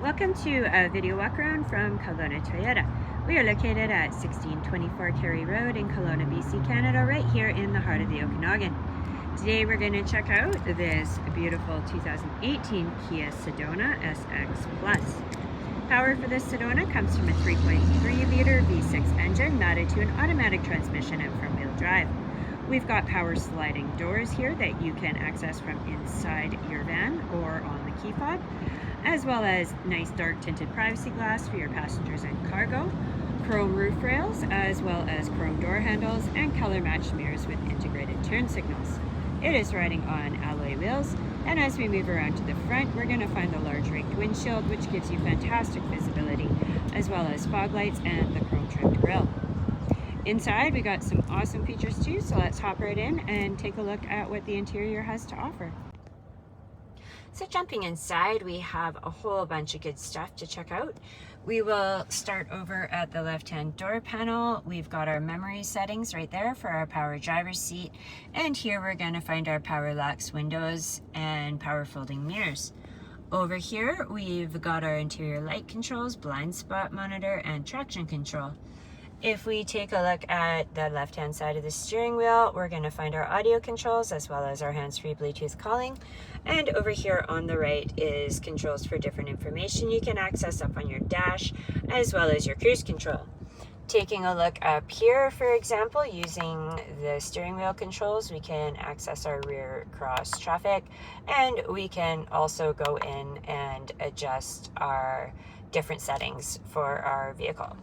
Welcome to a video walk around from Kelowna Toyota. We are located at 1624 Carey Road in Kelowna, BC, Canada, right here in the heart of the Okanagan. Today we're going to check out this beautiful 2018 Kia Sedona SX Plus. Power for this Sedona comes from a 3.3-liter V6 engine mounted to an automatic transmission and front-wheel drive. We've got power sliding doors here that you can access from inside your van or on the key fob, as well as nice dark tinted privacy glass for your passengers and cargo, chrome roof rails, as well as chrome door handles and color matched mirrors with integrated turn signals. It is riding on alloy wheels, and as we move around to the front, we're going to find the large raked windshield, which gives you fantastic visibility, as well as fog lights and the chrome trimmed grille. Inside, we got some awesome features too, so let's hop right in and take a look at what the interior has to offer. So jumping inside, we have a whole bunch of good stuff to check out. We will start over at the left-hand door panel. We've got our memory settings right there for our power driver's seat. And here we're going to find our power locks windows and power folding mirrors. Over here, we've got our interior light controls, blind spot monitor, and traction control. If we take a look at the left-hand side of the steering wheel, we're going to find our audio controls as well as our hands-free Bluetooth calling. And over here on the right is controls for different information you can access up on your dash, as well as your cruise control. Taking a look up here, for example, using the steering wheel controls, we can access our rear cross traffic, and we can also go in and adjust our different settings for our vehicle.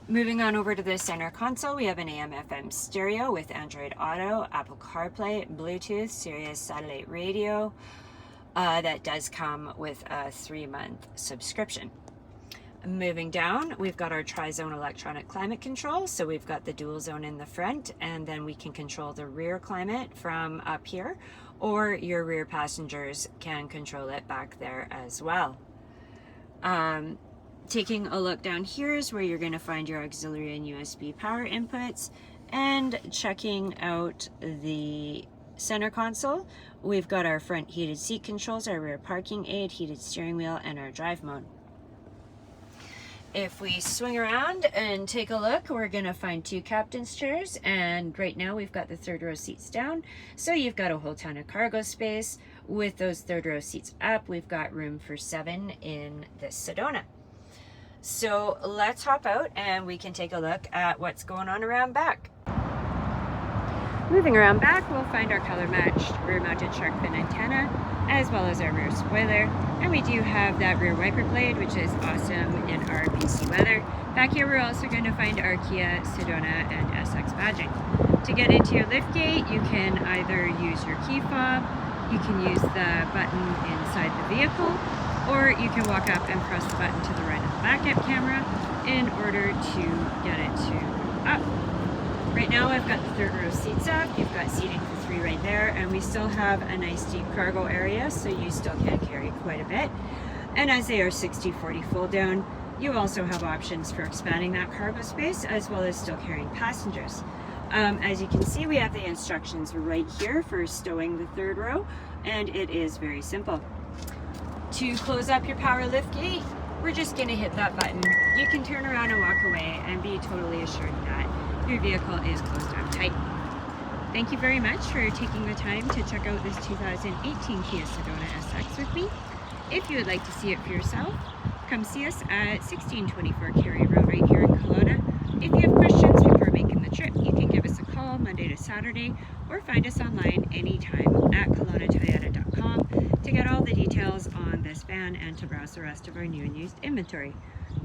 Moving on over to the center console, we have an AM/FM stereo with Android Auto, Apple Carplay, Bluetooth, Sirius satellite radio. That does come with a 3-month subscription. Moving down, we've got our tri-zone electronic climate control. So we've got the dual zone in the front, and then we can control the rear climate from up here, or your rear passengers can control it back there as well. Taking a look down here is where you're going to find your auxiliary and USB power inputs. And checking out the center console, we've got our front heated seat controls, our rear parking aid, heated steering wheel, and our drive mode. If we swing around and take a look, we're going to find 2 captain's chairs, and right now we've got the third row seats down, so you've got a whole ton of cargo space. With those third row seats up, we've got room for 7 in this Sedona. So let's hop out and we can take a look at what's going on around back. Moving around back, we'll find our color matched rear mounted shark fin antenna, as well as our rear spoiler. And we do have that rear wiper blade, which is awesome in our BC weather. Back here, we're also going to find our Kia Sedona and SX badging. To get into your liftgate, you can either use your key fob, you can use the button inside the vehicle, or you can walk up and press the button to the right of the backup camera in order to get it to up. Right now I've got the third row seats up, you've got seating for 3 right there, and we still have a nice deep cargo area, so you still can carry quite a bit. And as they are 60/40 fold down, you also have options for expanding that cargo space as well as still carrying passengers. As you can see, we have the instructions right here for stowing the third row, and it is very simple. To close up your power lift gate, we're just going to hit that button. You can turn around and walk away and be totally assured that your vehicle is closed down tight. Thank you very much for taking the time to check out this 2018 Kia Sedona SX with me. If you would like to see it for yourself, come see us at 1624 Carey Road right here in Kelowna. If you have questions before making the trip, you can give us a call Monday to Saturday or find us online anytime at KelownaToyota.com to get all the details on this van and to browse the rest of our new and used inventory.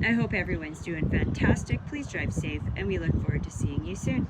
I hope everyone's doing fantastic. Please drive safe, and we look forward to seeing you soon.